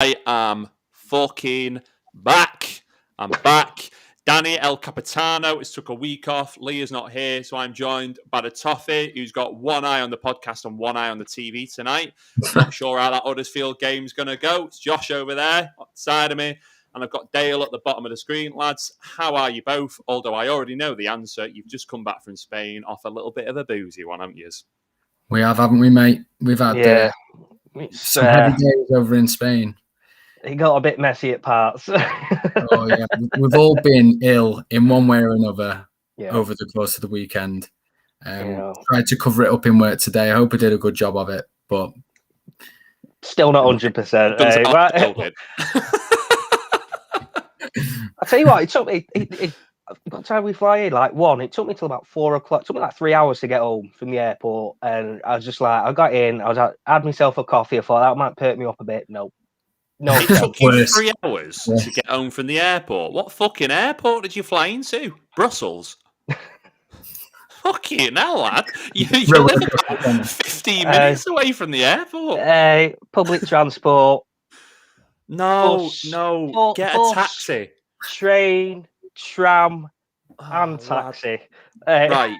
I am fucking back. I'm back. Danny El Capitano has took a week off. Leah's not here, so I'm joined by the Toffee, who's got one eye on the podcast and one eye on the TV tonight. Not sure how that Huddersfield game's going to go. It's Josh over there, on the side of me, and I've got Dale at the bottom of the screen. Lads, how are you both? Although I already know the answer. You've just come back from Spain off a little bit of a boozy one, haven't you? We have, haven't we, mate? We've had some heavy days over in Spain. It got a bit messy at parts. Oh, yeah. We've all been ill in one way or another over the course of the weekend. Tried to cover it up in work today. I hope I did a good job of it, but... Still not 100%. Right? I tell you what, it took me... What time we fly in? Like 1. It took me till about 4 o'clock. It took me like 3 hours to get home from the airport. And I was just like, I got in, I had myself a coffee. I thought that might perk me up a bit. No, it took you 3 hours to get home from the airport. What fucking airport did you fly into? Brussels? Fucking hell, lad. You live about 15 minutes away from the airport. Public transport. No, get a taxi. Train, tram, and taxi. Right.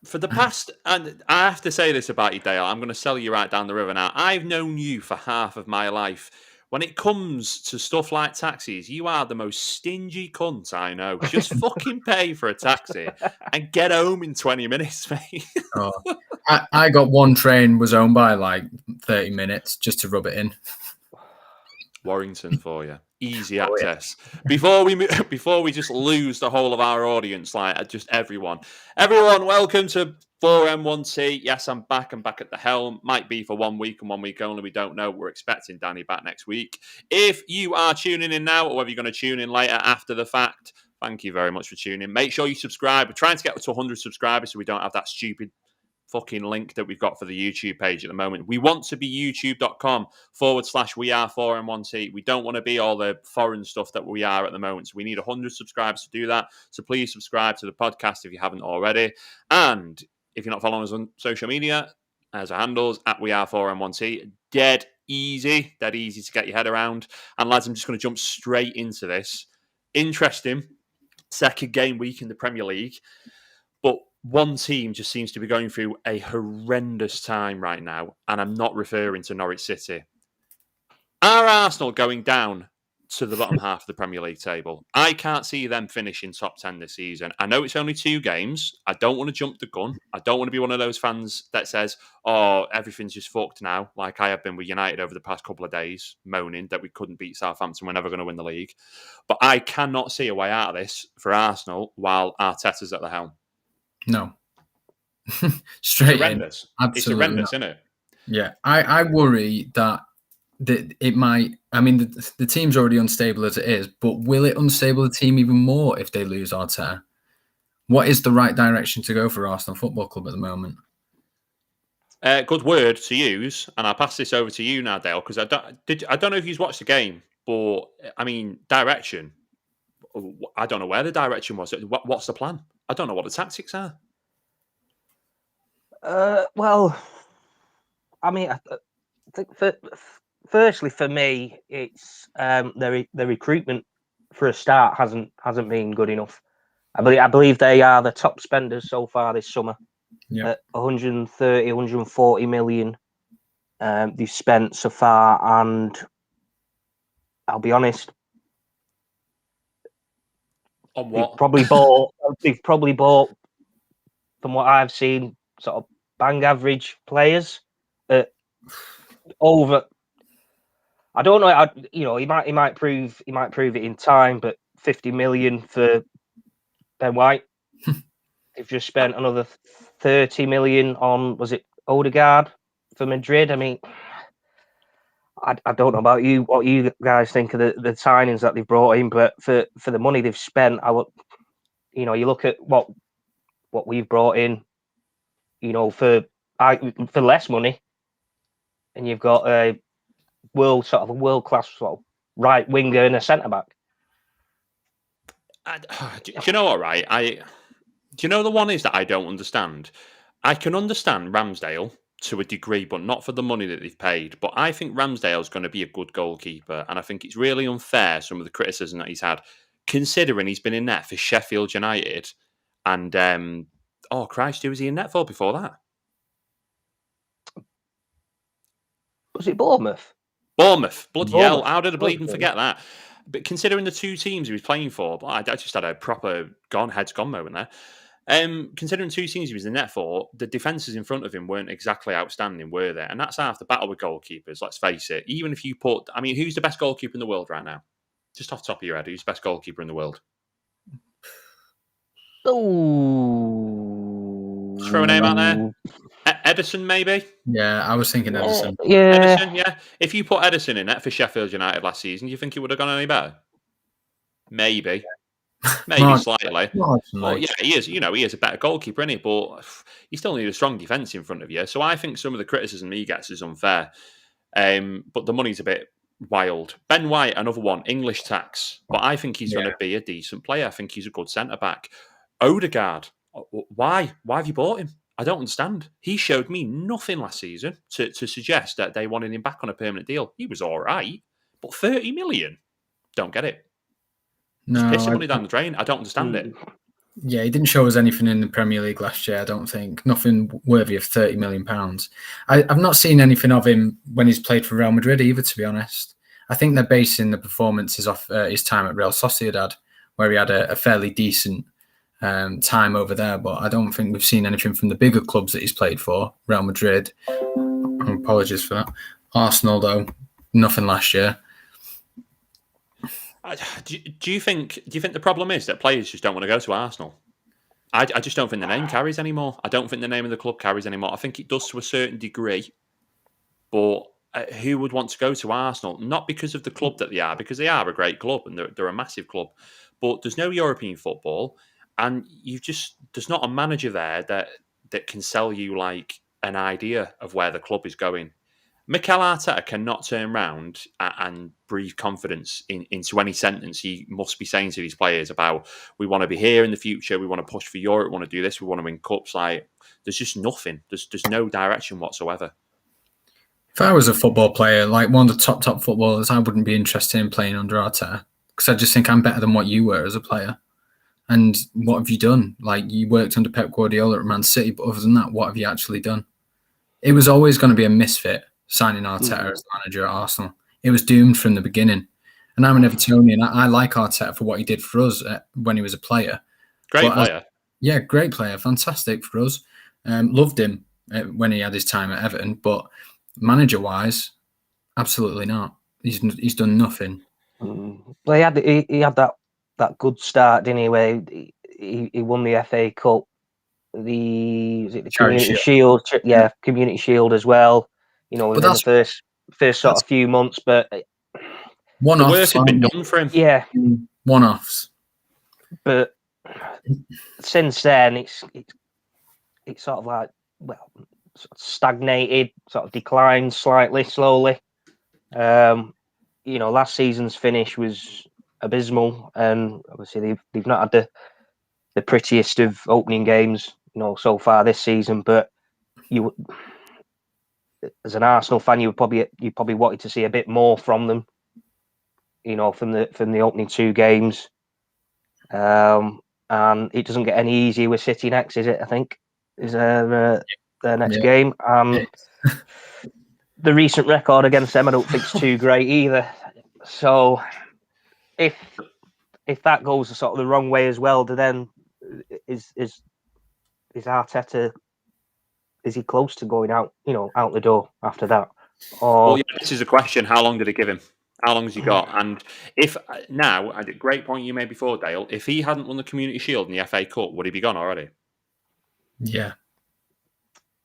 For the past, and I have to say this about you, Dale, I'm going to sell you right down the river now. I've known you for half of my life. When it comes to stuff like taxis, you are the most stingy cunt I know. Just fucking pay for a taxi and get home in 20 minutes, mate. I got one train, was home by like 30 minutes just to rub it in. Warrington for you. Easy access. Before we just lose the whole of our audience, like just everyone, welcome to 4M1T. Yes, I'm back. I'm back at the helm. Might be for 1 week and 1 week only. We don't know. We're expecting Danny back next week. If you are tuning in now, or whether you're going to tune in later after the fact, thank you very much for tuning in. Make sure you subscribe. We're trying to get to 100 subscribers, so we don't have that stupid fucking link that we've got for the YouTube page at the moment. We want to be youtube.com/we are4m1t. We don't want to be all the foreign stuff that we are at the moment. So we need 100 subscribers to do that. So please subscribe to the podcast if you haven't already. And if you're not following us on social media, as our handles at we are4m1t, dead easy to get your head around. And lads, I'm just going to jump straight into this. Interesting second game week in the Premier League, but one team just seems to be going through a horrendous time right now, and I'm not referring to Norwich City. Are Arsenal going down to the bottom half of the Premier League table? I can't see them finishing top 10 this season. I know it's only 2 games. I don't want to jump the gun. I don't want to be one of those fans that says, oh, everything's just fucked now, like I have been with United over the past couple of days, moaning that we couldn't beat Southampton, we're never going to win the league. But I cannot see a way out of this for Arsenal while Arteta's at the helm. No. Straight horrendous. It's horrendous, isn't it? Yeah. I worry that it might... I mean, the team's already unstable as it is, but will it unstable the team even more if they lose Arteta? What is the right direction to go for Arsenal Football Club at the moment? Good word to use, and I'll pass this over to you now, Dale, because I don't know if you've watched the game, but, I mean, direction. I don't know where the direction was. What's the plan? I don't know what the tactics are. Well, I mean, I think firstly for me, it's the recruitment for a start hasn't been good enough. I believe they are the top spenders so far this summer. Yeah, 130, 140 million they've spent so far, and I'll be honest. On what? They've probably bought, from what I've seen, sort of bang average players over. I don't know. He might prove it in time, but 50 million for Ben White. They've just spent another 30 million on, was it Odegaard for Madrid? I mean, I don't know about you, what you guys think of the signings that they've brought in, but for the money they've spent, you look at what we've brought in, for less money, and you've got a world class right winger and a centre back. Do you know what? Right, do you know the one is that I don't understand? I can understand Ramsdale to a degree, but not for the money that they've paid. But I think Ramsdale's going to be a good goalkeeper, and I think it's really unfair, some of the criticism that he's had, considering he's been in net for Sheffield United, and oh Christ, who was he in net for before that? Was it Bournemouth? Bournemouth. Bloody hell, Bournemouth. how did I bleeding forget that? But considering the two teams he was playing for, I just had a proper heads gone moment there. Considering two teams he was in net for, the defences in front of him weren't exactly outstanding, were they? And that's half the battle with goalkeepers, let's face it. Even if you put, I mean, who's the best goalkeeper in the world right now? Just off the top of your head, who's the best goalkeeper in the world? Oh, Just throw a name out there. Edison, maybe? Yeah, I was thinking Edison. Yeah. Edison, yeah. If you put Edison in net for Sheffield United last season, do you think it would have gone any better? Maybe. Maybe slightly. But yeah, he is. He is a better goalkeeper, isn't he? But you still need a strong defence in front of you. So I think some of the criticism he gets is unfair. But the money's a bit wild. Ben White, another one, English tax. But I think he's going to be a decent player. I think he's a good centre back. Odegaard, why? Why have you bought him? I don't understand. He showed me nothing last season to suggest that they wanted him back on a permanent deal. He was all right, but 30 million? Don't get it. No, Just pissing money down the drain. I don't understand it. Yeah, he didn't show us anything in the Premier League last year, I don't think. Nothing worthy of £30 million. I've not seen anything of him when he's played for Real Madrid either, to be honest. I think they're basing the performances off his time at Real Sociedad, where he had a fairly decent time over there, but I don't think we've seen anything from the bigger clubs that he's played for. Real Madrid, apologies for that. Arsenal, though, nothing last year. Do you think the problem is that players just don't want to go to Arsenal? I just don't think the name carries anymore. I don't think the name of the club carries anymore. I think it does to a certain degree, but who would want to go to Arsenal? Not because of the club that they are, because they are a great club and they're a massive club, but there's no European football, and there's not a manager there that can sell you like an idea of where the club is going. Mikel Arteta cannot turn around and breathe confidence into any sentence he must be saying to these players about, we want to be here in the future, we want to push for Europe, we want to do this, we want to win cups. Like, there's just nothing. There's no direction whatsoever. If I was a football player, like one of the top footballers, I wouldn't be interested in playing under Arteta, because I just think I'm better than what you were as a player. And what have you done? Like, you worked under Pep Guardiola at Man City, but other than that, what have you actually done? It was always going to be a misfit signing Arteta as manager at Arsenal. It was doomed from the beginning. And I'm an Evertonian. I like Arteta for what he did for us when he was a player. Great player. Great player. Fantastic for us. Loved him when he had his time at Everton. But manager-wise, absolutely not. He's done nothing. Well, he had that good start, didn't he? Where he won the FA Cup, the Community Shield? Yeah, Community Shield as well. Within the first sort of few months, but the work had been done for him. Yeah, one-offs. But since then, it's sort of like sort of stagnated, sort of declined slightly, slowly. Last season's finish was abysmal, and obviously they've not had the prettiest of opening games, so far this season. But as an Arsenal fan, you probably wanted to see a bit more from them, from the opening two games. And it doesn't get any easier with City next, is it? I think is their next game. The recent record against them, I don't think is too great either. So if that goes sort of the wrong way as well, then is Arteta, is he close to going out the door after that? Well, this is a question. How long did it give him? How long has he got? And if now, a great point you made before, Dale, if he hadn't won the Community Shield and the FA Cup, would he be gone already? Yeah.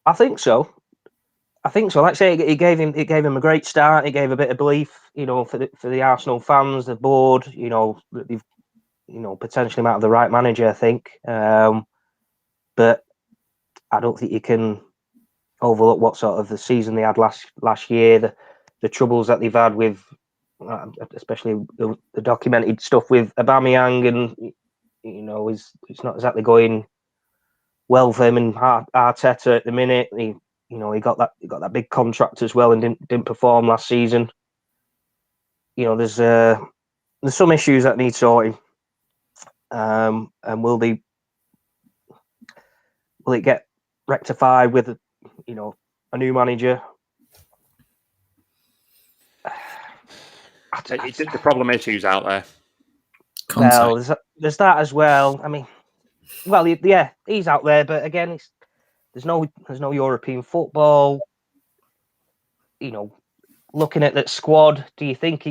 I think so. Like I say, it gave him a great start. It gave a bit of belief, for the Arsenal fans, the board, that they've, potentially might have the right manager, I think. But I don't think you can overlook what sort of the season they had last year, the troubles that they've had with, especially the documented stuff with Aubameyang, and it's not exactly going well for him and Arteta at the minute. he got that big contract as well and didn't perform last season. There's some issues that need sorting. And will it get rectified with a new manager? The problem is who's out there. Well, there's that as well. I mean, he's out there, but again, there's no European football. Looking at that squad, do you think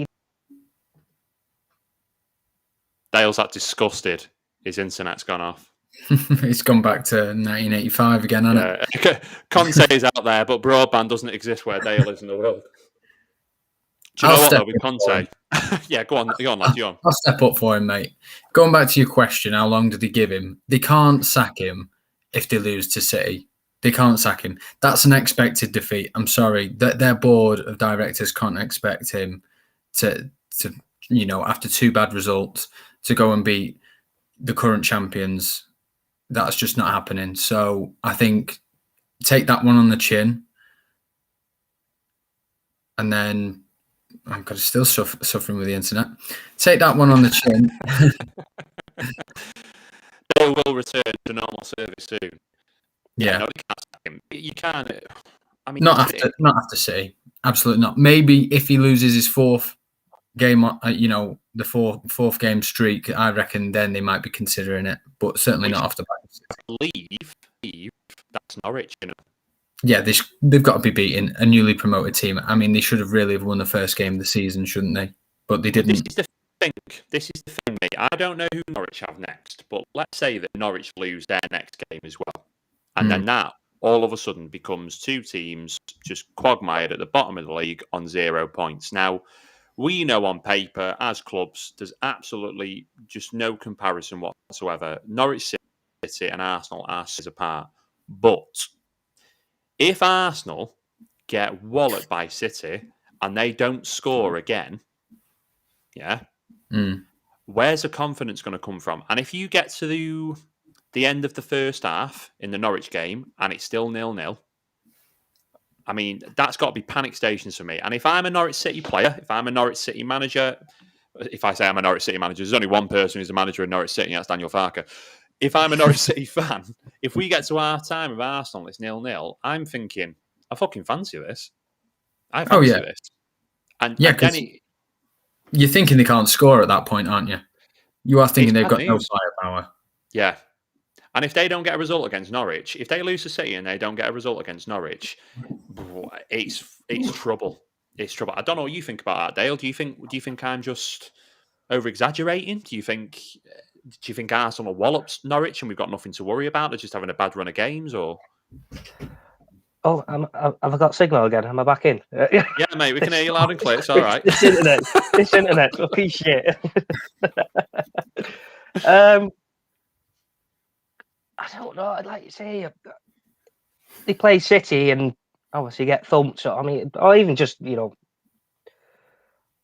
Dale's that disgusted. His internet's gone off. It's gone back to 1985 again, hasn't it? Conte is out there, but broadband doesn't exist where Dale is in the world. Do you know what, though, with Conte? Yeah, go on, lad, go on. I'll step up for him, mate. Going back to your question, how long did they give him? They can't sack him if they lose to City. They can't sack him. That's an expected defeat. I'm sorry. Their board of directors can't expect him to after 2 bad results, to go and beat the current champions. That's just not happening. So I think take that one on the chin. And then I'm still suffering with the internet. Take that one on the chin. They will return to normal service soon. Yeah. No, you can't sack him. You can't. I mean, not after City. Absolutely not. Maybe if he loses his 4th game, the fourth game streak, I reckon then they might be considering it, but certainly not off the back. Leave. That's Norwich, Yeah, they've got to be beating a newly promoted team. I mean, they should have really won the first game of the season, shouldn't they? But they didn't. This is the thing, mate. I don't know who Norwich have next, but let's say that Norwich lose their next game as well. And then that all of a sudden becomes 2 teams just quagmired at the bottom of the league on 0 points. Now, we know on paper, as clubs, there's absolutely just no comparison whatsoever. Norwich City and Arsenal are seasons apart. But if Arsenal get walloped by City and they don't score again, where's the confidence going to come from? And if you get to the end of the first half in the Norwich game and it's still 0-0, I mean, that's got to be panic stations for me. And if I'm a Norwich City player, if I'm a Norwich City manager, if I say I'm a Norwich City manager, there's only one person who's the manager of Norwich City, and that's Daniel Farker. If I'm a Norwich City fan, if we get to half time of Arsenal, it's 0-0, I'm thinking, I fucking fancy this. I fancy this. And you're thinking they can't score at that point, aren't you? You are thinking they've got no firepower. Yeah. And if they don't get a result against Norwich, if they lose to City and they don't get a result against Norwich, it's trouble. It's trouble. I don't know what you think about that, Dale. Do you think I'm just over exaggerating? Do you think Arsenal wallops Norwich and we've got nothing to worry about? They're just having a bad run of games, or? Oh, have I got signal again? Am I back in? Yeah, mate, we can hear you loud and clear. It's all right. This internet, fucking shit. I don't know. I'd like to say they play City and obviously get thumped. So, I mean, or even just 1-0,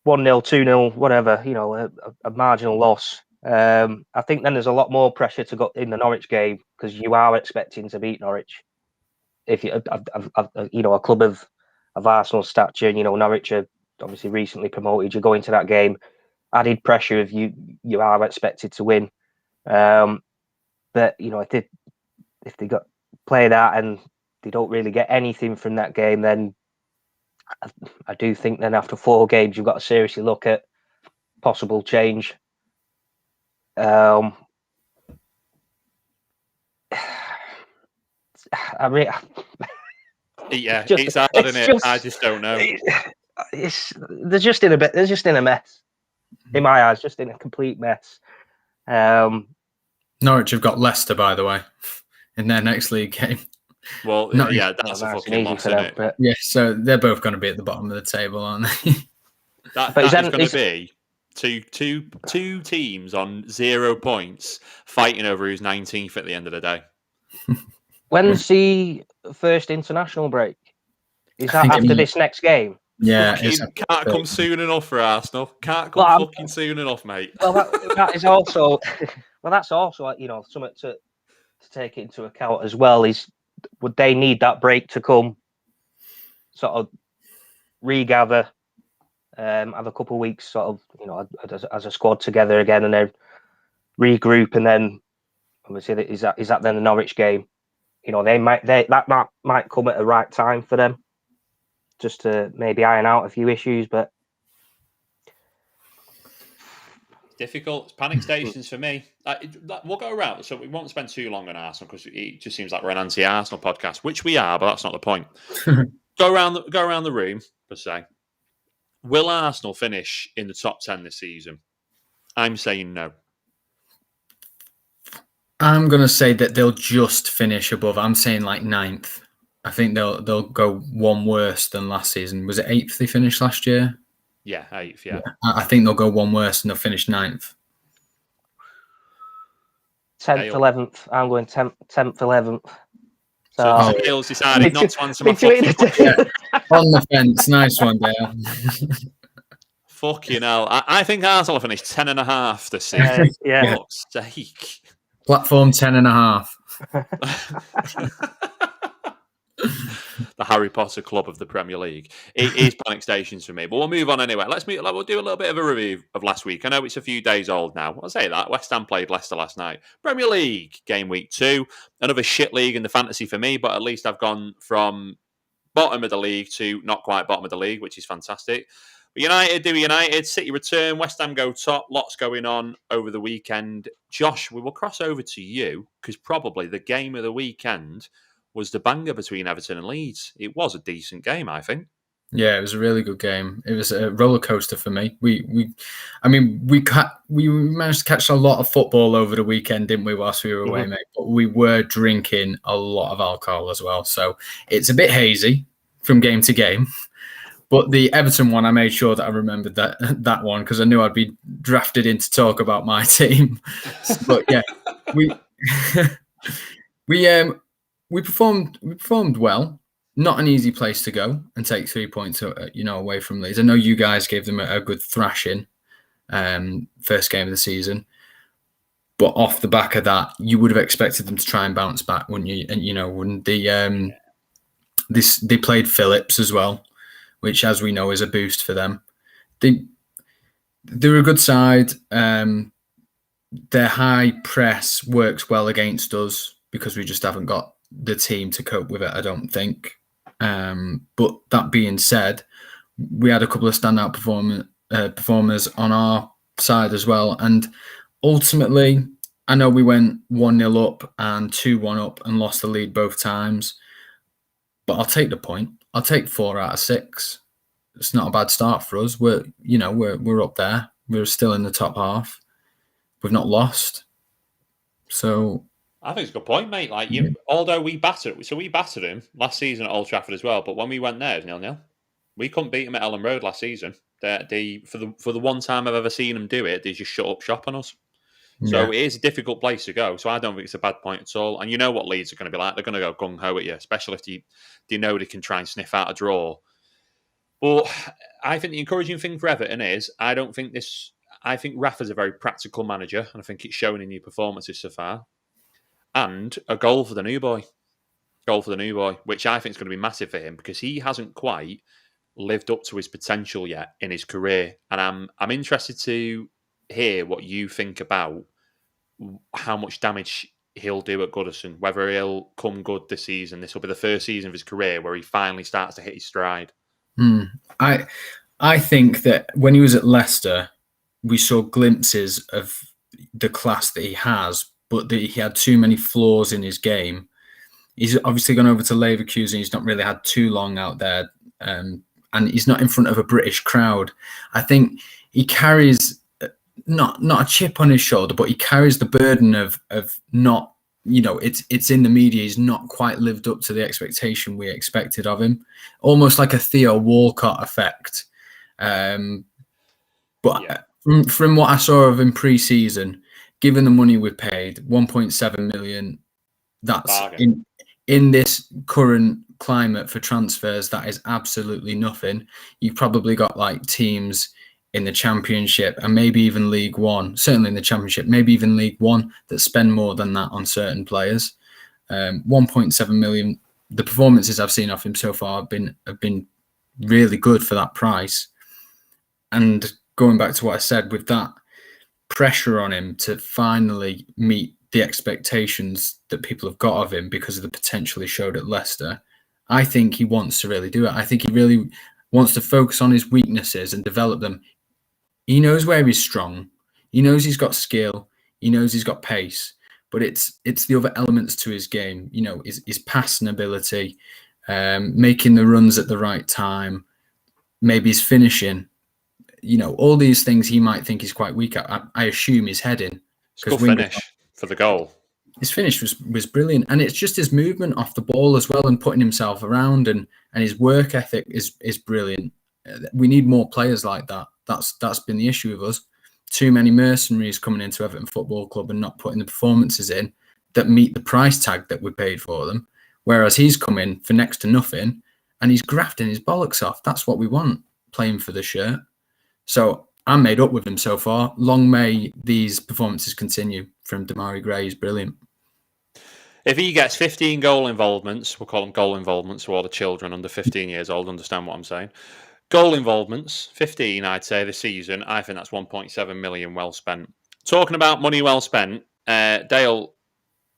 2-0, whatever. A marginal loss. I think then there's a lot more pressure to go in the Norwich game because you are expecting to beat Norwich. If you, a club of Arsenal's stature, Norwich are obviously recently promoted. You go into that game, added pressure if you are expected to win. But if they play that and they don't really get anything from that game, then I do think then after 4 games you've got to seriously look at possible change. It's hard, isn't it? I just don't know. They're just in a mess. In my eyes, just in a complete mess. Norwich have got Leicester, by the way, in their next league game. Well, that's a fucking loss, isn't it? Yeah, so they're both going to be at the bottom of the table, aren't they? That is going to be two teams on 0 points fighting over who's 19th at the end of the day. When's the first international break? Is that after this next game? Yeah, can't come soon enough for Arsenal. Can't come fucking soon enough, mate. Well, that is also that's also something to take into account as well. Is would they need that break to come sort of regather, have a couple of weeks sort of, you know, as a squad together again, and then regroup, and then obviously is that then the Norwich game? You know, that might come at the right time for them, just to maybe iron out a few issues, but difficult. It's panic stations for me. We'll go around, so we won't spend too long on Arsenal because it just seems like we're an anti-Arsenal podcast, which we are, but that's not the point. Go around the room per se. Will Arsenal finish in the top 10 this season? I'm saying no. I'm going to say that they'll just finish above. I'm saying like 9th. I think they'll go one worse than last season. Was it 8th they finished last year? Yeah, 8th, yeah. I think they'll go one worse and they'll finish 9th. 10th, 11th. I'm going 10th, 11th. So Dale's decided not to answer my On the fence. Nice one, Dale. Fucking hell. I think Arsenal will finish 10.5 this season. Yeah. Fuck's sake. Platform 10.5. The Harry Potter club of the Premier League. It is panic stations for me. But we'll move on anyway. We'll do a little bit of a review of last week. I know it's a few days old now. I'll say that. West Ham played Leicester last night. Premier League, game week 2. Another shit league in the fantasy for me, but at least I've gone from bottom of the league to not quite bottom of the league, which is fantastic. But United, City return, West Ham go top, lots going on over the weekend. Josh, we will cross over to you, because probably the game of the weekend was the banger between Everton and Leeds. It was a decent game, I think. Yeah, it was a really good game. It was a roller coaster for me. We managed to catch a lot of football over the weekend, didn't we, whilst we were away, mate? But we were drinking a lot of alcohol as well. So it's a bit hazy from game to game. But the Everton one, I made sure that I remembered that one because I knew I'd be drafted in to talk about my team. But yeah, we performed well. Not an easy place to go and take 3 points, away from Leeds. I know you guys gave them a good thrashing, first game of the season, but off the back of that, you would have expected them to try and bounce back, wouldn't you? And wouldn't they played Phillips as well, which, as we know, is a boost for them. They're a good side. Their high press works well against us because we just haven't got the team to cope with it, I don't think. But that being said, we had a couple of standout performers on our side as well. And ultimately, I know we went 1-0 up and 2-1 up and lost the lead both times. But I'll take the point. I'll take 4 out of 6. It's not a bad start for us. We're up there. We're still in the top half. We've not lost. So I think it's a good point, mate. Although we battered him last season at Old Trafford as well, but when we went there, it was 0-0. We couldn't beat him at Ellen Road last season. For the one time I've ever seen them do it, they just shut up shop on us. So it is a difficult place to go. So I don't think it's a bad point at all. And you know what Leeds are going to be like. They're going to go gung-ho at you, especially if they know they can try and sniff out a draw. But I think the encouraging thing for Everton is I think Rafa's a very practical manager, and I think it's shown in your performances so far. And a goal for the new boy, which I think is going to be massive for him because he hasn't quite lived up to his potential yet in his career. And I'm interested to hear what you think about how much damage he'll do at Goodison, whether he'll come good this season. This will be the first season of his career where he finally starts to hit his stride. I think that when he was at Leicester, we saw glimpses of the class that he has, but that he had too many flaws in his game. He's obviously gone over to Leverkusen. He's not really had too long out there, and he's not in front of a British crowd. I think he carries not a chip on his shoulder, but he carries the burden of not, it's in the media. He's not quite lived up to the expectation we expected of him, almost like a Theo Walcott effect. But from what I saw of him pre-season, given the money we paid, 1.7 million, that's in this current climate for transfers, that is absolutely nothing. You've probably got like teams in the Championship and maybe even League One, certainly in the Championship, maybe even League One, that spend more than that on certain players. 1.7 million the performances I've seen off him so far have been really good for that price. And going back to what I said, with that pressure on him to finally meet the expectations that people have got of him because of the potential he showed at Leicester, I think he wants to really do it. I think he really wants to focus on his weaknesses and develop them. He knows where he's strong. He knows he's got skill. He knows he's got pace. But it's the other elements to his game. You know, his passing ability, making the runs at the right time, maybe his finishing. You know, all these things he might think he's quite weak at. I assume his heading. Good finish for the goal. His finish was brilliant, and it's just his movement off the ball as well, and putting himself around, and his work ethic is brilliant. We need more players like that. That's been the issue with us. Too many mercenaries coming into Everton Football Club and not putting the performances in that meet the price tag that we paid for them. Whereas he's come in for next to nothing, and he's grafting his bollocks off. That's what we want, playing for the shirt. So I'm made up with him so far. Long may these performances continue from Damari Gray. He's brilliant. If he gets 15 goal involvements, we'll call them goal involvements, so all the children under 15 years old understand what I'm saying. Goal involvements, 15, I'd say, this season. I think that's 1.7 million well spent. Talking about money well spent, Dale,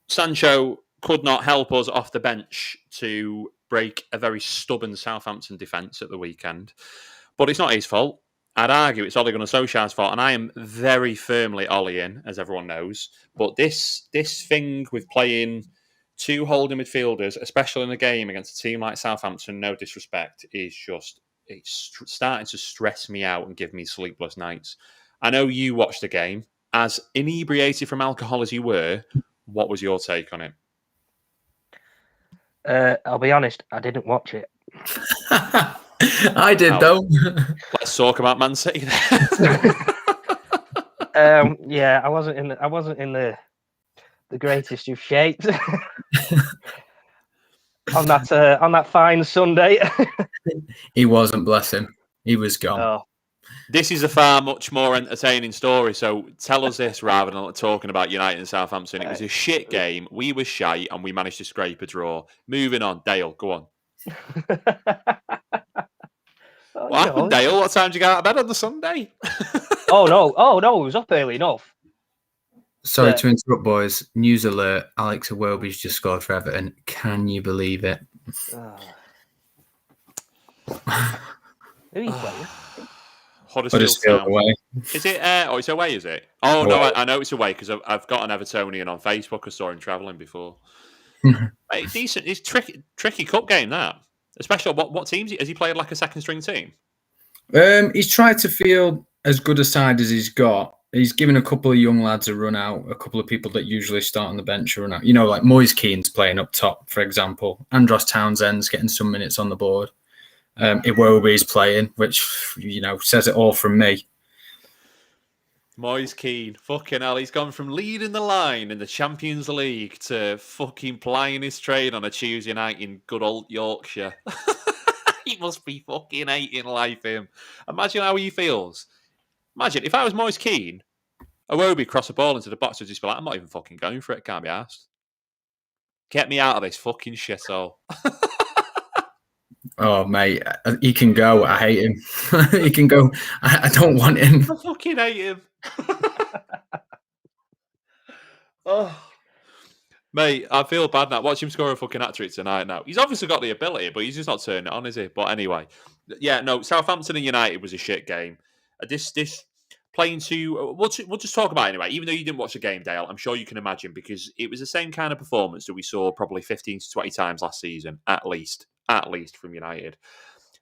Sancho could not help us off the bench to break a very stubborn Southampton defence at the weekend. But it's not his fault. I'd argue it's Ole Gunnar Solskjaer's fault, and I am very firmly Ollie in, as everyone knows. But this thing with playing two holding midfielders, especially in a game against a team like Southampton, no disrespect, is just, it's starting to stress me out and give me sleepless nights. I know you watched the game. As inebriated from alcohol as you were, what was your take on it? I'll be honest, I didn't watch it. I did, though. Let's talk about Man City. Yeah, I wasn't in the greatest of shapes on that fine Sunday. He wasn't, bless him. He was gone. Oh. This is a far much more entertaining story. So tell us this rather than talking about United and Southampton. It was a shit game. We were shite and we managed to scrape a draw. Moving on, Dale, go on. What happened, Dale? What time did you get out of bed on the Sunday? Oh no, it was up early enough. Sorry to interrupt, boys. News alert. Alex Iwobi's just scored for Everton. Can you believe it? Who are you playing? Huddersfield away. Is it? It's away, is it? Oh, away. No, I know it's away because I've got an Evertonian on Facebook. I saw him travelling before. It's decent. It's tricky cup game, that. Especially, what teams? Has he played like a second string team? He's tried to field as good a side as he's got. He's given a couple of young lads a run out, a couple of people that usually start on the bench a run out. You know, like Moise Keane's playing up top, for example. Andros Townsend's getting some minutes on the board. Iwobi's playing, which, you know, says it all from me. Moise Keane, fucking hell, he's gone from leading the line in the Champions League to fucking plying his trade on a Tuesday night in good old Yorkshire. He must be fucking hating life, him. Imagine how he feels. Imagine, if I was Moise Keane, Iwobi cross a ball into the box, would just be like, I'm not even fucking going for it, can't be arsed. Get me out of this fucking shithole. Oh, mate, he can go. I hate him. He can go. I don't want him. I fucking hate him. Oh, mate, I feel bad now. Watch him score a fucking hat-trick tonight now. He's obviously got the ability, but he's just not turning it on, is he? But anyway, yeah, no, Southampton and United was a shit game. This playing to... We'll just talk about it anyway. Even though you didn't watch the game, Dale, I'm sure you can imagine, because it was the same kind of performance that we saw probably 15 to 20 times last season, at least from United.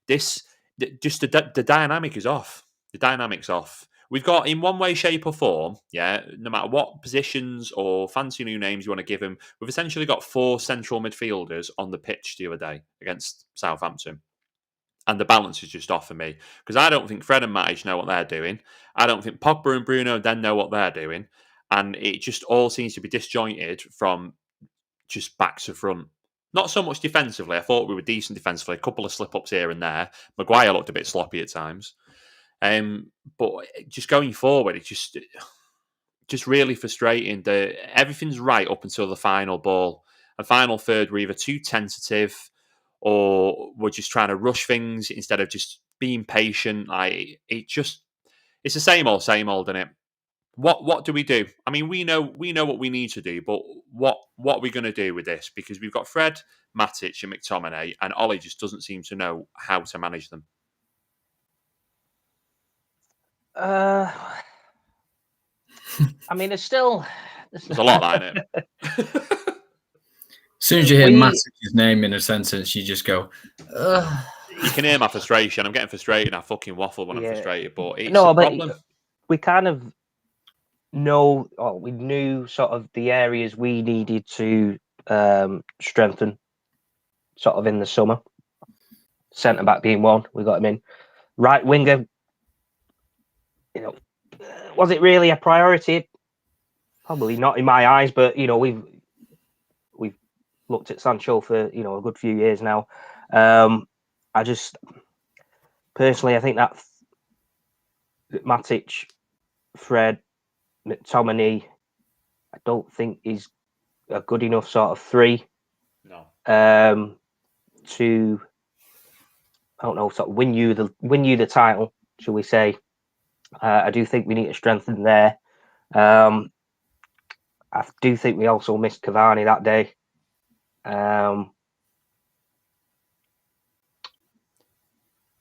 The dynamic is off. The dynamic's off. We've got, in one way, shape or form, yeah, no matter what positions or fancy new names you want to give him, we've essentially got 4 central midfielders on the pitch the other day against Southampton. And the balance is just off for me. Because I don't think Fred and Matic know what they're doing. I don't think Pogba and Bruno then know what they're doing. And it just all seems to be disjointed from just back to front. Not so much defensively. I thought we were decent defensively. A couple of slip-ups here and there. Maguire looked a bit sloppy at times. But just going forward, it's just really frustrating. Everything's right up until the final ball. And final third, we're either too tentative or we're just trying to rush things instead of just being patient. It's the same old, isn't it? What do we do? I mean, we know what we need to do, but what are we going to do with this? Because we've got Fred, Matic, and McTominay, and Ollie just doesn't seem to know how to manage them. I mean, there's a lot in it. As soon as you hear Matic's name in a sentence, you just go, ugh. You can hear my frustration. I'm getting frustrated. I fucking waffle when I'm frustrated, but it's a problem. We kind of we knew sort of the areas we needed to strengthen sort of in the summer. Centre back being one, we got him in. Right winger, was it really a priority? Probably not in my eyes, but we've looked at Sancho for a good few years now. I just personally, I think that Matic, Fred, McTominay, I don't think is a good enough sort of three. No. To I don't know, sort of win you the title, shall we say? I do think we need to strengthen there. I do think we also missed Cavani that day.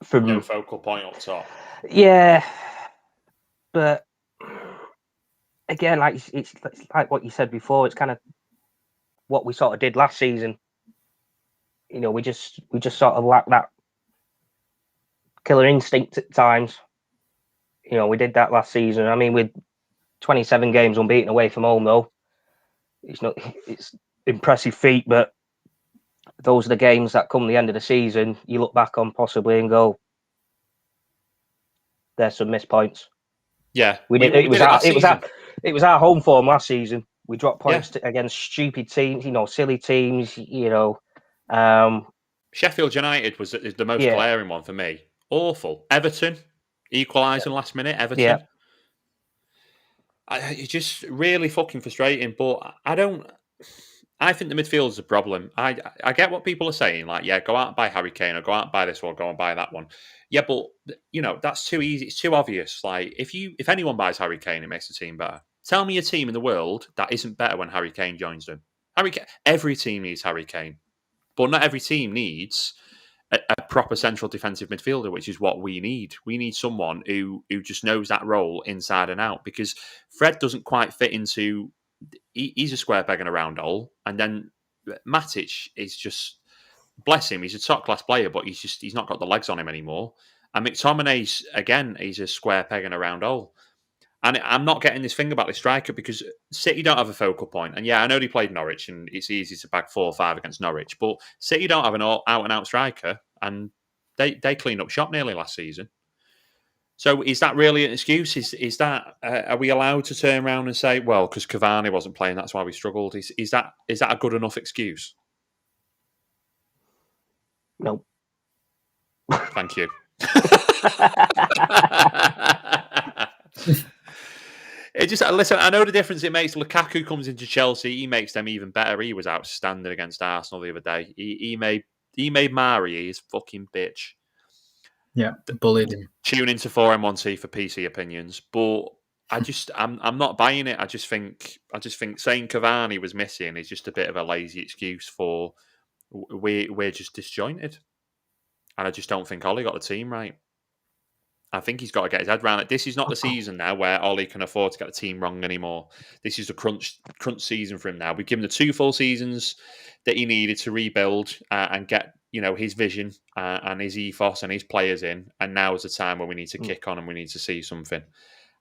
From no focal point up top. Yeah, but again, like it's like what you said before. It's kind of what we sort of did last season. We just sort of lack that killer instinct at times. We did that last season. I mean, with 27 games unbeaten away from home, though, it's impressive feat. But those are the games that come the end of the season, you look back on possibly and go, there's some missed points. Yeah, it was our home form last season. We dropped points against stupid teams, silly teams. Sheffield United is the most glaring one for me. Awful. Everton equalising last minute. Everton. Yeah. It's just really fucking frustrating. But I think the midfield is a problem. I get what people are saying. Like, go out and buy Harry Kane or go out and buy this one, go and buy that one. Yeah, but that's too easy. It's too obvious. Like, if anyone buys Harry Kane, it makes the team better. Tell me a team in the world that isn't better when Harry Kane joins them. Every team needs Harry Kane, but not every team needs a proper central defensive midfielder, which is what we need. We need someone who just knows that role inside and out, because Fred doesn't quite fit into. He's a square peg in a round hole, and then Matic is just, bless him, he's a top class player, but he's not got the legs on him anymore. And McTominay's again, he's a square peg in a round hole. And I'm not getting this thing about the striker, because City don't have a focal point. And I know they played Norwich, and it's easy to bag 4 or 5 against Norwich, but City don't have an out and out striker, and they cleaned up shop nearly last season. So is that really an excuse? Is that are we allowed to turn around and say, well, because Cavani wasn't playing, that's why we struggled? Is that a good enough excuse? No. Thank you. Listen, I know the difference it makes. Lukaku comes into Chelsea, he makes them even better. He was outstanding against Arsenal the other day. He made Mari his fucking bitch. Yeah, bullied him. Tune into 4M1T for PC opinions, but I'm not buying it. I just think saying Cavani was missing is just a bit of a lazy excuse for we're just disjointed, and I just don't think Ollie got the team right. I think he's got to get his head around it. This is not the season now where Ollie can afford to get the team wrong anymore. This is the crunch season for him now. We've given him the 2 full seasons that he needed to rebuild and get his vision and his ethos and his players in. And now is the time when we need to kick on and we need to see something.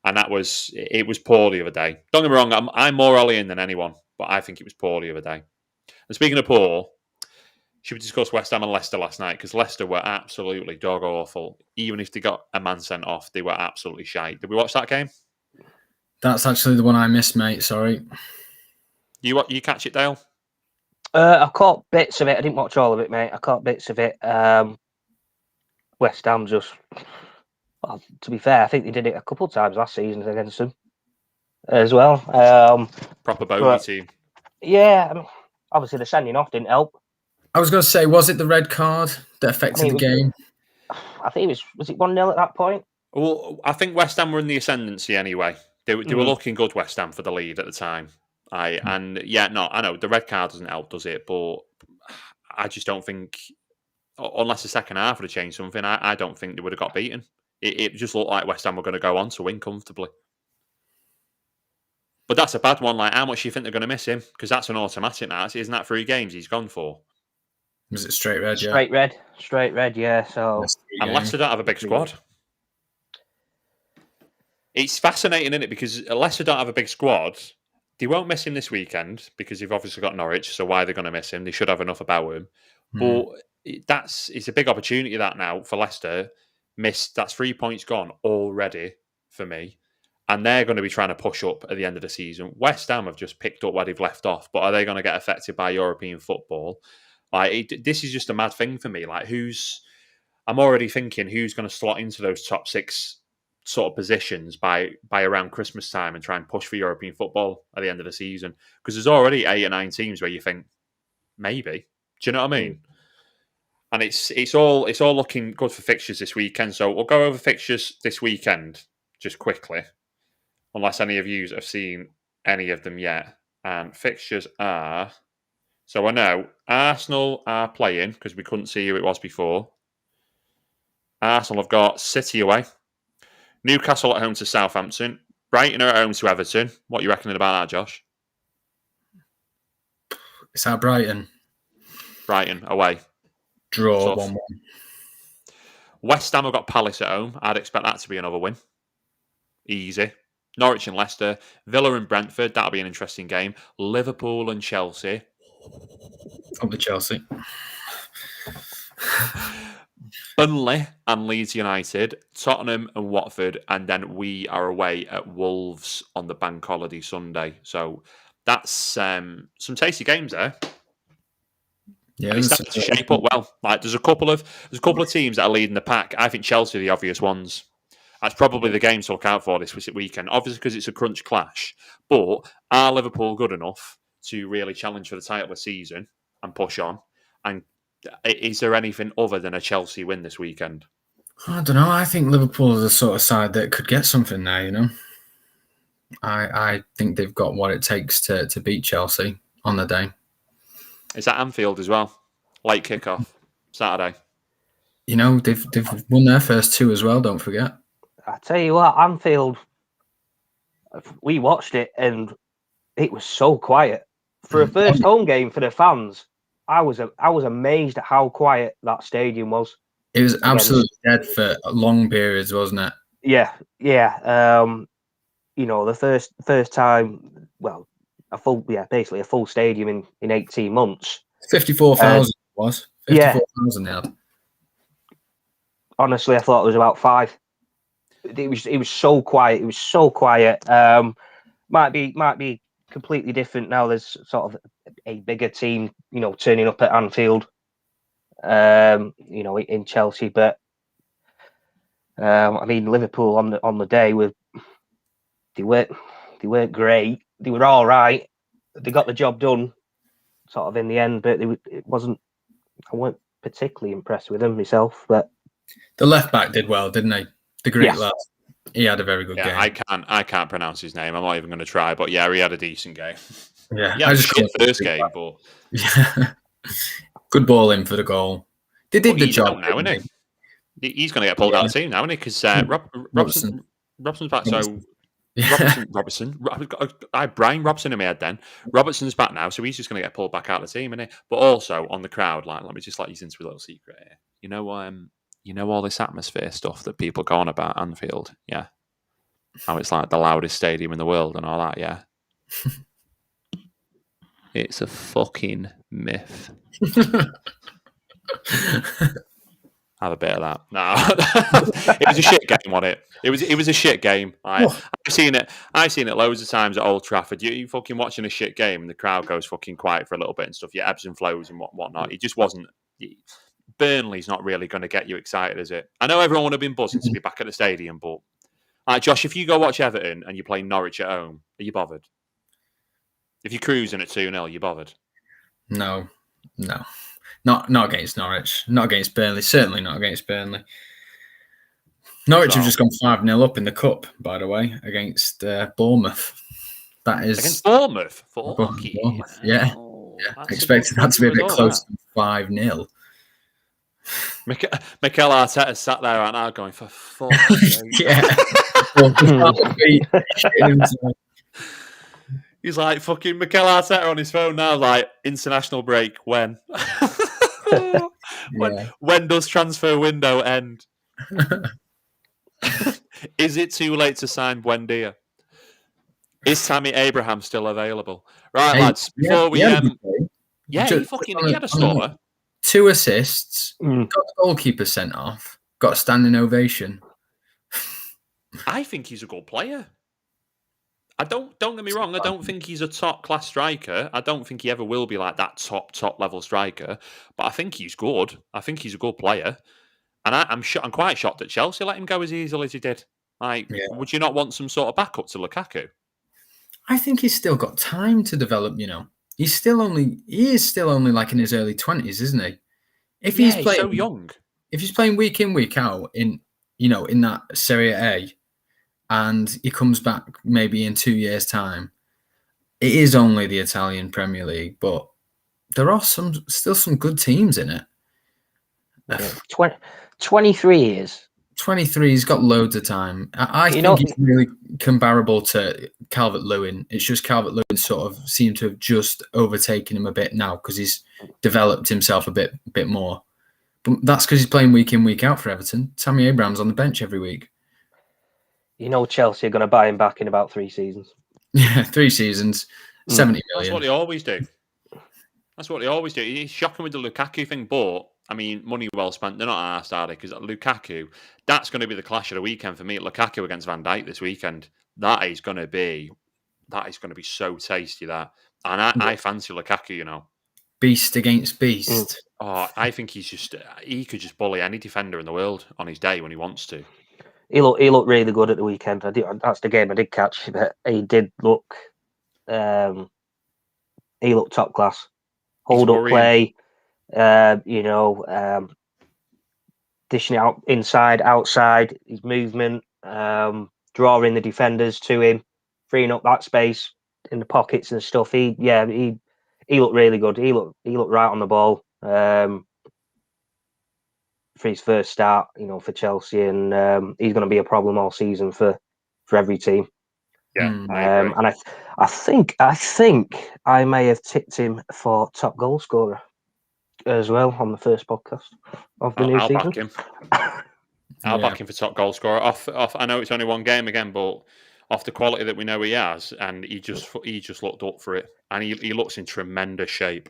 And it was poor the other day. Don't get me wrong, I'm more Ollie in than anyone, but I think it was poor the other day. And speaking of poor, should we discuss West Ham and Leicester last night? Because Leicester were absolutely dog awful. Even if they got a man sent off, they were absolutely shite. Did we watch that game? That's actually the one I missed, mate. Sorry. You catch it, Dale? I caught bits of it. I didn't watch all of it, mate. I caught bits of it. West Ham just... Well, to be fair, I think they did it a couple of times last season against them as well. Proper bogey team. Yeah, I mean, obviously the sending off didn't help. I was going to say, was it the red card that affected the game? I think was it 1-0 at that point? Well, I think West Ham were in the ascendancy anyway. They were looking good, West Ham, for the lead at the time. I know the red card doesn't help, does it? But I just don't think, unless the second half would have changed something, I don't think they would have got beaten. It just looked like West Ham were going to go on to win comfortably. But that's a bad one. Like, how much do you think they're going to miss him? Because that's an automatic now. Isn't that 3 games he's gone for? Was it straight red? Yeah. Straight red. Yeah. So and Leicester don't have a big squad. It's fascinating, isn't it? Because Leicester don't have a big squad. They won't miss him this weekend because they've obviously got Norwich. So why are they going to miss him? They should have enough about him. But it's a big opportunity that now for Leicester. That's 3 points gone already for me. And they're going to be trying to push up at the end of the season. West Ham have just picked up where they've left off, but are they going to get affected by European football? This is just a mad thing for me. I'm already thinking who's going to slot into those top 6 sort of positions by around Christmas time and try and push for European football at the end of the season. Because there's already 8 or 9 teams where you think, maybe. Do you know what I mean? And it's all looking good for fixtures this weekend. So we'll go over fixtures this weekend just quickly. Unless any of you have seen any of them yet. And fixtures are... So I know Arsenal are playing, because we couldn't see who it was before. Arsenal have got City away. Newcastle at home to Southampton. Brighton are at home to Everton. What are you reckoning about that, Josh? It's at Brighton. Brighton away. Draw 1-1. West Ham have got Palace at home. I'd expect that to be another win. Easy. Norwich and Leicester, Villa and Brentford, that'll be an interesting game. Liverpool and Chelsea. Up the Chelsea. Burnley and Leeds United, Tottenham and Watford, and then we are away at Wolves on the bank holiday Sunday. So that's some tasty games there. Yeah, it's starting to shape up well. There's a couple of teams that are leading the pack. I think Chelsea are the obvious ones. That's probably the game to look out for this weekend, obviously because it's a crunch clash. But are Liverpool good enough to really challenge for the title of the season and push on? And is there anything other than a Chelsea win this weekend? I don't know. I think Liverpool is the sort of side that could get something there, you know. I think they've got what it takes to beat Chelsea on the day. It's at Anfield as well. Late kickoff, Saturday. You know, they've won their first 2 as well, don't forget. I tell you what, Anfield, we watched it and it was so quiet. For a first home game for the fans, I was amazed at how quiet that stadium was. It was absolutely dead for long periods, wasn't it? Yeah. You know, the first time, well, basically a full stadium in 18 months. 54,000 was. 54,000 now. Honestly, I thought it was about 5. It was so quiet. It was so quiet. Might be completely different now. There's sort of a bigger team, you know, turning up at Anfield. You know, in Chelsea, but I mean, Liverpool on the day they weren't great. They were all right. They got the job done, sort of in the end, but it wasn't. I weren't particularly impressed with them myself, but the left back did well, didn't he? The Greek lad. He had a very good game. I can't pronounce his name. I'm not even going to try. But yeah, he had a decent game. Yeah, I just shit first game, but good ball in for the goal. They did the job now, isn't he? He's going to get pulled out of the team now, isn't he? Because Robson's back. So Robertson. I had Brian Robson in my head then. Robertson's back now, so he's just going to get pulled back out of the team, isn't he? But also on the crowd, let me just let you into a little secret here. You know all this atmosphere stuff that people go on about Anfield, yeah? How it's like the loudest stadium in the world and all that, yeah? It's a fucking myth. Have a bit of that. No, it was a shit game, wasn't it? It was a shit game. I've seen it loads of times at Old Trafford. You fucking watching a shit game and the crowd goes fucking quiet for a little bit and stuff. Yeah, ebbs and flows and whatnot. It just wasn't. Burnley's not really going to get you excited, is it? I know everyone would have been buzzing to be back at the stadium, but Josh, if you go watch Everton and you play Norwich at home, are you bothered? If you're cruising at 2-0, are you bothered? No. Not against Norwich. Not against Burnley. Certainly not against Burnley. Norwich have just gone 5-0 up in the cup, by the way, against Bournemouth. That is against Bournemouth. Bournemouth. Yeah. That's Expected that to be a bit closer than 5-0. Mikel Arteta sat there right now going, for fuck's sake. Yeah. He's like fucking Mikel Arteta on his phone now, like, international break, when? When does transfer window end? Is it too late to sign Buendia? Is Tammy Abraham still available? Right, lads, before we... he had a score. 2 assists, got the goalkeeper sent off, got a standing ovation. I think he's a good player. Don't get me wrong, I don't think he's a top-class striker. I don't think he ever will be like that top-level striker. But I think he's good. I think he's a good player. And I'm quite shocked that Chelsea let him go as easily as he did. Would you not want some sort of backup to Lukaku? I think he's still got time to develop, He is still only like in his early 20s, isn't he? He's so young. If he's playing week in, week out in that Serie A, and he comes back maybe in 2 years' time, it is only the Italian Premier League, but there are still some good teams in it. 23 years. 23, he's got loads of time. I think he's really comparable to Calvert-Lewin. It's just Calvert-Lewin sort of seemed to have just overtaken him a bit now because he's developed himself a bit more. But that's because he's playing week in, week out for Everton. Tammy Abraham's on the bench every week. Chelsea are going to buy him back in about 3 seasons. Yeah, 3 seasons, 70 million. That's what they always do. He's shocking with the Lukaku thing, but I mean, money well spent. They're not arsed, are they? Because Lukaku, that's going to be the clash of the weekend for me. Lukaku against Van Dijk this weekend. That is going to be so tasty. That, and I fancy Lukaku. Beast against beast. Oh, I think he could just bully any defender in the world on his day when he wants to. He looked really good at the weekend. That's the game I did catch, but he did look. He looked top class. Hold up play. Dishing out inside, outside, his movement, drawing the defenders to him, freeing up that space in the pockets and stuff. He looked really good. He looked right on the ball for his first start, for Chelsea, and he's going to be a problem all season for every team. Yeah, and I think I may have tipped him for top goal scorer as well on the first podcast of the new season. Back him. I'll back him for top goal scorer. Off. I know it's only one game again, but off the quality that we know he has, and he just looked up for it, and he looks in tremendous shape.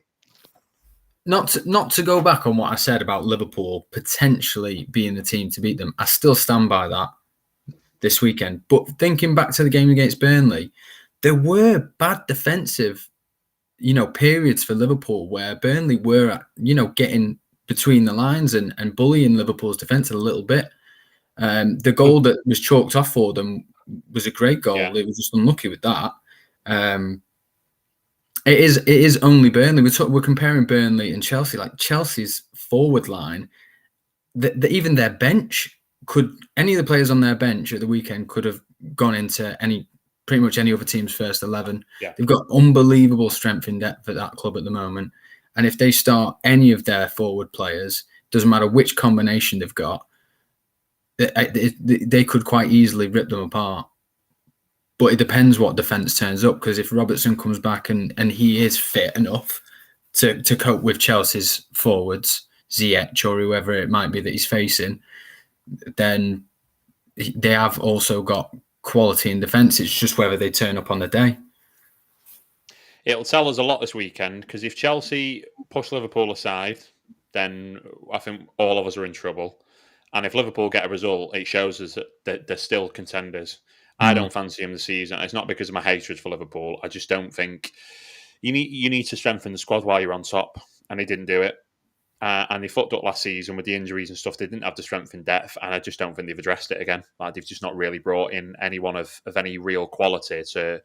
Not to go back on what I said about Liverpool potentially being the team to beat them. I still stand by that this weekend. But thinking back to the game against Burnley, there were bad defensive, periods for Liverpool where Burnley were, getting between the lines and bullying Liverpool's defence a little bit. The goal that was chalked off for them was a great goal. Yeah. They were just unlucky with that. It is only Burnley. We're comparing Burnley and Chelsea. Like Chelsea's forward line, even their bench any of the players on their bench at the weekend could have gone into pretty much any other team's first 11. Yeah. They've got unbelievable strength in depth at that club at the moment. And if they start any of their forward players, doesn't matter which combination they've got, they could quite easily rip them apart. But it depends what defence turns up, because if Robertson comes back and he is fit enough to cope with Chelsea's forwards, Ziyech or whoever it might be that he's facing, then they have also got quality in defence. It's just whether they turn up on the day. It'll tell us a lot this weekend, because if Chelsea push Liverpool aside, then I think all of us are in trouble. And if Liverpool get a result, it shows us that they're still contenders. I don't fancy him this season. It's not because of my hatred for Liverpool. I just don't think you need to strengthen the squad while you're on top, and they didn't do it. And they fucked up last season with the injuries and stuff. They didn't have the strength in depth, and I just don't think they've addressed it again. Like, they've just not really brought in anyone of any real quality to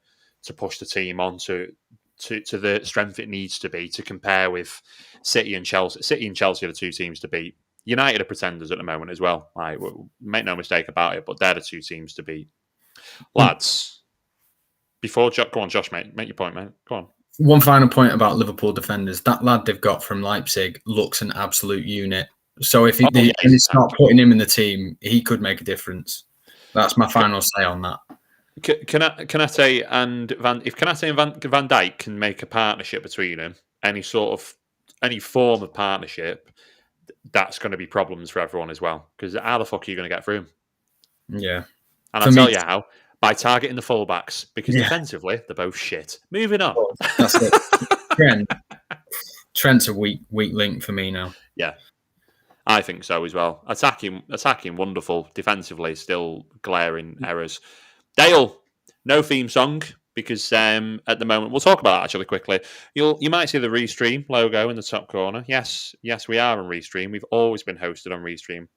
push the team on to to the strength it needs to be to compare with City and Chelsea. City and Chelsea are the two teams to beat. United are pretenders at the moment as well. Make no mistake about it, but they're the two teams to beat. Lads, go on, Josh, mate. Make your point, mate. Go on. One final point about Liverpool defenders. That lad they've got from Leipzig looks an absolute unit. So if they start putting him in the team, he could make a difference. That's my final say on that. Kanate and Van Dijk can make a partnership between them, any form of partnership, that's going to be problems for everyone as well. Because how the fuck are you going to get through them? Yeah. And I'll tell you how. By targeting the fullbacks, because defensively they're both shit. Moving on. That's it. Trent's a weak link for me now. Yeah, I think so as well. Attacking, wonderful. Defensively, still glaring errors. Dale, no theme song because at the moment we'll talk about that actually quickly. You might see the Restream logo in the top corner. Yes, we are on Restream. We've always been hosted on Restream.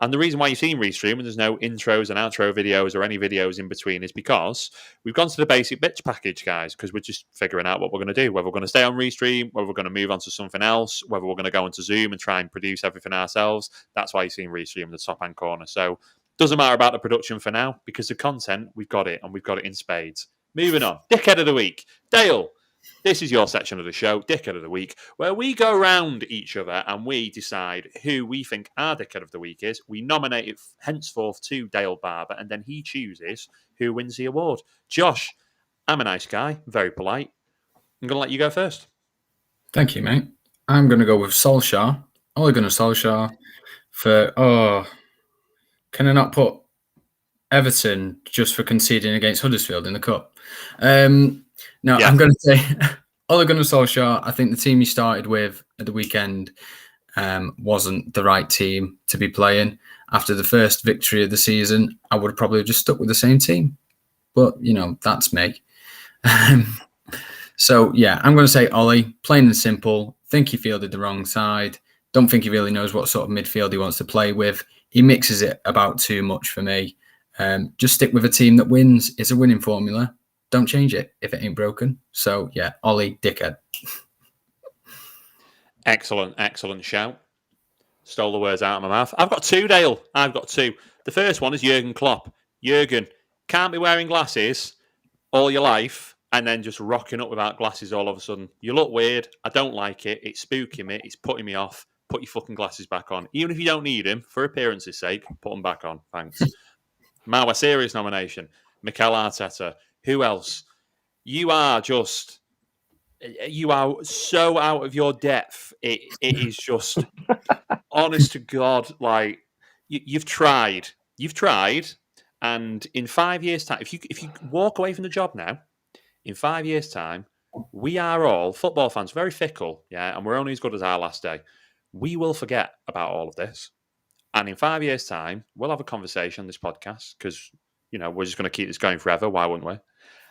And the reason why you've seen Restream and there's no intros and outro videos or any videos in between is because we've gone to the basic bitch package, guys, because we're just figuring out what we're going to do, whether we're going to stay on Restream, whether we're going to move on to something else, whether we're going to go into Zoom and try and produce everything ourselves. That's why you've seen Restream in the top-hand corner. So doesn't matter about the production for now because the content, we've got it and we've got it in spades. Moving on. Dickhead of the Week. Dale, this is your section of the show, Dickhead of the Week, where we go around each other and we decide who we think our Dickhead of the Week is. We nominate it henceforth to Dale Barber, and then he chooses who wins the award. Josh, I'm a nice guy, very polite. I'm going to let you go first. Thank you, mate. I'm going to go with Solskjaer. Ole Gunnar Solskjaer for, can I not put Everton just for conceding against Huddersfield in the Cup? I'm going to say Ole Gunnar Solskjaer. I think the team he started with at the weekend wasn't the right team to be playing. After the first victory of the season, I would have probably just stuck with the same team. But, that's me. So, I'm going to say Ole, plain and simple. Think he fielded the wrong side. Don't think he really knows what sort of midfield he wants to play with. He mixes it about too much for me. Just stick with a team that wins. It's a winning formula. Don't change it if it ain't broken. So, Ollie, dickhead. Excellent shout. Stole the words out of my mouth. I've got two, Dale. I've got two. The first one is Jurgen Klopp. Jurgen can't be wearing glasses all your life and then just rocking up without glasses all of a sudden. You look weird. I don't like it. It's spooking me. It's putting me off. Put your fucking glasses back on. Even if you don't need them, for appearance's sake, put them back on. Thanks. Now, a serious nomination. Mikel Arteta. Who else? You are so out of your depth. It is just, honest to God, like, you've tried, and in 5 years' time, if you walk away from the job now, in 5 years' time, we are all, football fans, very fickle, and we're only as good as our last day. We will forget about all of this. And in 5 years' time, we'll have a conversation on this podcast because, we're just going to keep this going forever. Why wouldn't we?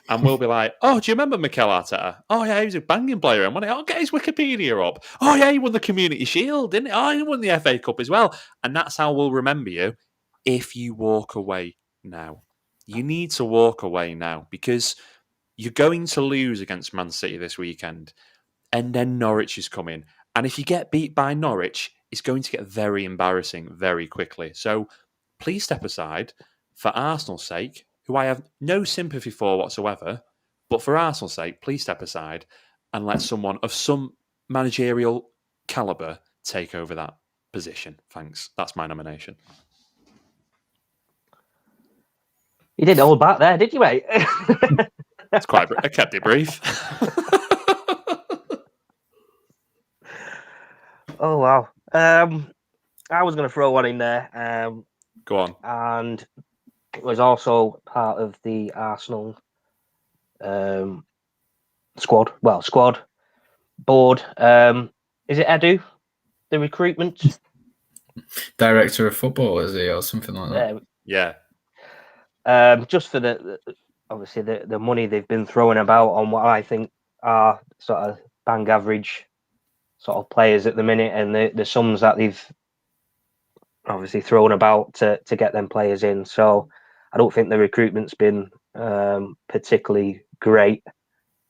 And we'll be like, oh, do you remember Mikel Arteta? Oh, yeah, he was a banging player. And I'll get his Wikipedia up. Oh, yeah, he won the Community Shield, didn't he? Oh, he won the FA Cup as well. And that's how we'll remember you if you walk away now. You need to walk away now because you're going to lose against Man City this weekend. And then Norwich is coming. And if you get beat by Norwich, it's going to get very embarrassing very quickly. So please step aside for Arsenal's sake, who I have no sympathy for whatsoever, but for Arsenal's sake, please step aside and let someone of some managerial calibre take over that position. Thanks. That's my nomination. You didn't hold back there, did you, mate? It's quite. I kept it brief. Oh, wow. I was going to throw one in there. Go on. And it was also part of the Arsenal squad board. Is it Edu, the recruitment director of football, is he, or something like that? Yeah. Just for obviously the money they've been throwing about on what I think are sort of bang average sort of players at the minute, and the sums that they've obviously thrown about to get them players in. So I don't think the recruitment's been particularly great.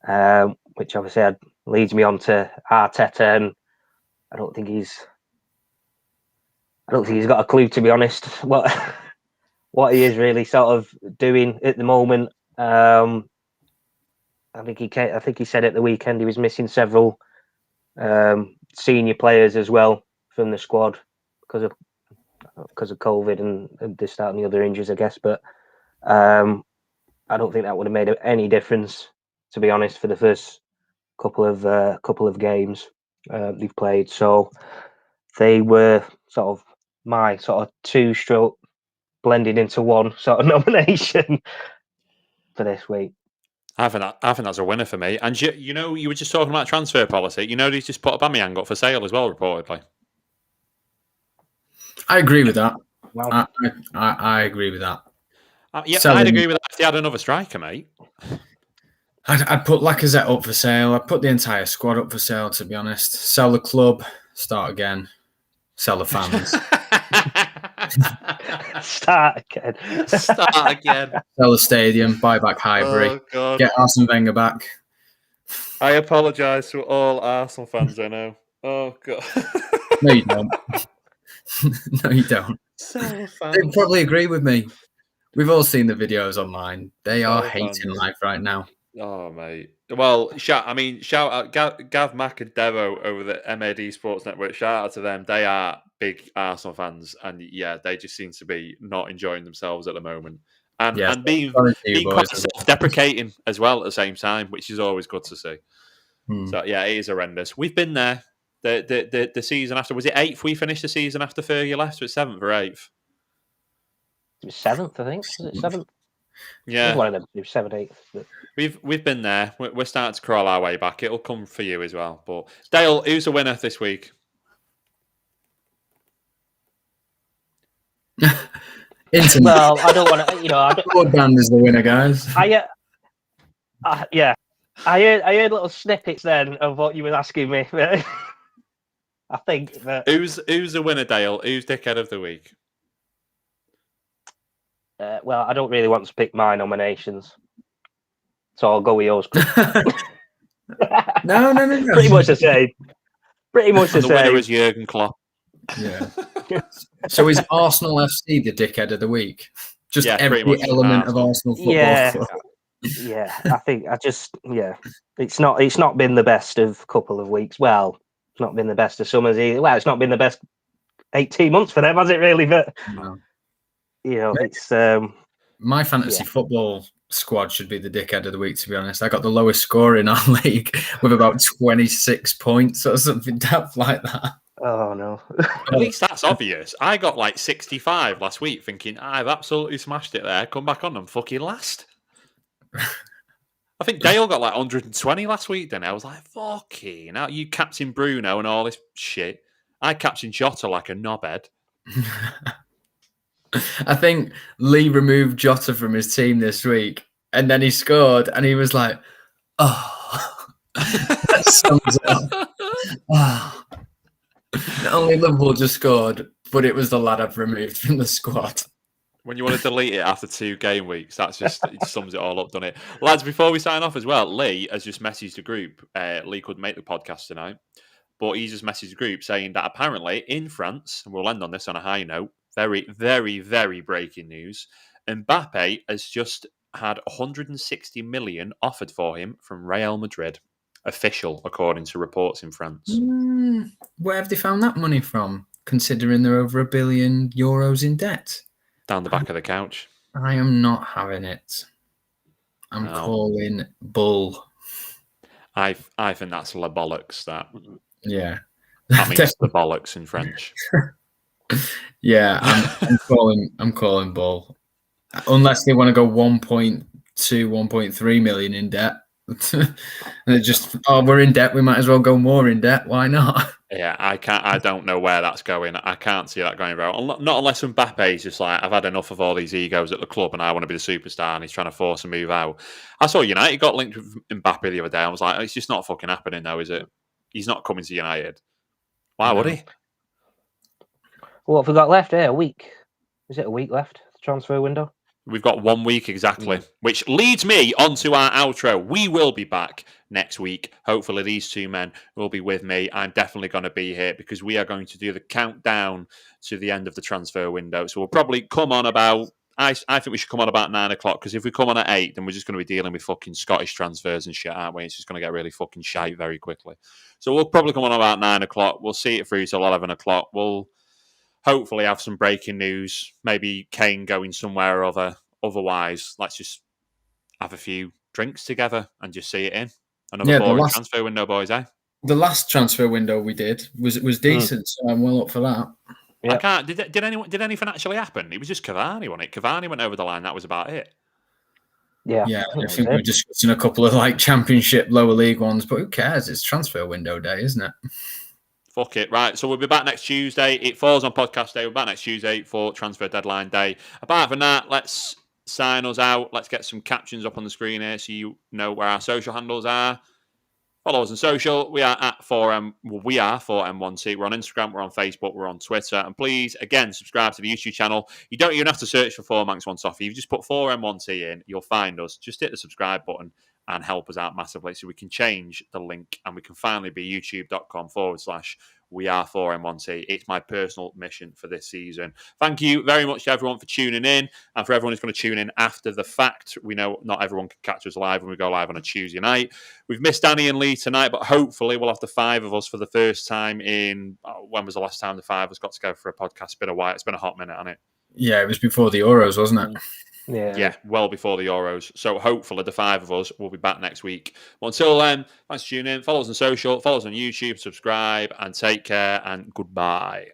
When which obviously leads me on to Arteta, and I don't think he's got a clue, to be honest, what he is really sort of doing at the moment. I think he said at the weekend he was missing several senior players as well from the squad because of COVID and this, that, and the other injuries, I guess. But I don't think that would have made any difference, to be honest, for the first couple of games they've played. So they were sort of my sort of two-stroke blended into one sort of nomination for this week. I think that's a winner for me. And you were just talking about transfer policy. He's just put Aubameyang up for sale as well, reportedly. I agree with that. Wow. I agree with that. I'd agree with that if they had another striker, mate. I'd put Lacazette up for sale. I'd put the entire squad up for sale, to be honest. Sell the club, start again. Sell the fans. Start again. Sell the stadium, buy back Highbury. Oh, get Arsene Wenger back. I apologise to all Arsenal fans I know. Oh, God. No, you don't. No, you don't. They probably agree with me. We've all seen the videos online. They are hating life right now. Oh, mate. Well, shout out Gav Macadero over the MAD Sports Network. Shout out to them. They are big Arsenal fans, and yeah, they just seem to be not enjoying themselves at the moment, and being quite self-deprecating as well at the same time, which is always good to see. So yeah, it is horrendous. We've been there. The season after, was it 8th? We finished the season after Fergie left, so it's 7th or 8th. It was 7th, I think. Was it 7th? Yeah, one of them. It was 7th, 8th. But... We've been there. We're starting to crawl our way back. It'll come for you as well. But Dale, who's the winner this week? Well, I don't want to. Broadband is the winner, guys. Yeah. I heard little snippets then of what you were asking me. I think that who's the winner, Dale? Who's dickhead of the week? Well, I don't really want to pick my nominations, so I'll go with yours. No. Pretty much the same. The winner is Jurgen Klopp. Yeah. So is Arsenal FC the dickhead of the week? Just every element of Arsenal football. Yeah. I think it's not been the best of couple of weeks. Well, it's not been the best of summers either. Well, it's not been the best 18 months for them, has it really? But no. It's my fantasy football squad should be the dickhead of the week, to be honest. I got the lowest score in our league with about 26 points or something daft like that. Oh no. At least that's obvious. I got like 65 last week thinking I've absolutely smashed it there. Come back on and fucking last. I think Dale got like 120 last week then. I was like, fucking hell, you captain Bruno and all this shit. I captain Jota like a knobhead. I think Lee removed Jota from his team this week and then he scored and he was like, oh, that sums it up. Oh. Not only Liverpool just scored, but it was the lad I've removed from the squad. When you want to delete it after 2 game weeks, it sums it all up, doesn't it? Lads, before we sign off as well, Lee has just messaged the group. Lee couldn't make the podcast tonight, but he's just messaged the group saying that apparently in France, and we'll end on this on a high note, very, very, very breaking news, Mbappe has just had 160 million offered for him from Real Madrid. Official, according to reports in France. Where have they found that money from, considering they're over €1 billion in debt? Down the back of the couch. I am not having it. I'm calling bull. I think that's la bollocks, that. Yeah. That means the bollocks in French. Yeah, I'm calling bull. Unless they want to go 1.2, 1.3 million in debt. And it just, we're in debt, we might as well go more in debt. Why not? Yeah, I don't know where that's going. I can't see that going around. Not unless Mbappe is just like, I've had enough of all these egos at the club and I want to be the superstar, and he's trying to force a move out. I saw United got linked with Mbappe the other day. I was like, it's just not fucking happening now, is it? He's not coming to United. Why would he? What have we got left? A week. Is it a week left? The transfer window? We've got 1 week exactly, which leads me onto our outro. We will be back next week. Hopefully these two men will be with me. I'm definitely going to be here because we are going to do the countdown to the end of the transfer window. So we'll probably come on about, I think we should come on about 9 o'clock, because if we come on at 8, then we're just going to be dealing with fucking Scottish transfers and shit, aren't we? It's just going to get really fucking shite very quickly. So we'll probably come on about 9 o'clock. We'll see it through till 11 o'clock. We'll hopefully have some breaking news. Maybe Kane going somewhere or other. Otherwise, let's just have a few drinks together and just see it in. Another boring transfer window, boys, eh? The last transfer window we did was decent, so I'm well up for that. Yep. I can't. Did anything actually happen? It was just Cavani, wasn't it? Cavani went over the line. That was about it. Yeah, I think we're discussing a couple of like Championship, lower league ones, but who cares? It's transfer window day, isn't it? Fuck it, right? So we'll be back next Tuesday. It falls on podcast day. We're back next Tuesday for transfer deadline day. Apart from that, let's sign us out. Let's get some captions up on the screen here so you know where our social handles are. Follow us on social. We are at 4M. Well, we are 4M1T. We're on Instagram. We're on Facebook. We're on Twitter. And please, again, subscribe to the YouTube channel. You don't even have to search for 4Manx1 Toffee. You just put 4M1T in. You'll find us. Just hit the subscribe button and help us out massively so we can change the link and we can finally be youtube.com/we are4M1T. It's my personal mission for this season. Thank you very much to everyone for tuning in, and for everyone who's going to tune in after the fact. We know not everyone can catch us live when we go live on a Tuesday night. We've missed Danny and Lee tonight, but hopefully we'll have the 5 of us for the first time in, when was the last time the 5 of us got together for a podcast? It's been a while. It's been a hot minute, hasn't it? Yeah, it was before the Euros, wasn't it? Yeah, well before the Euros. So hopefully the 5 of us will be back next week. But until then, thanks for tuning in. Follow us on social, follow us on YouTube, subscribe, and take care, and goodbye.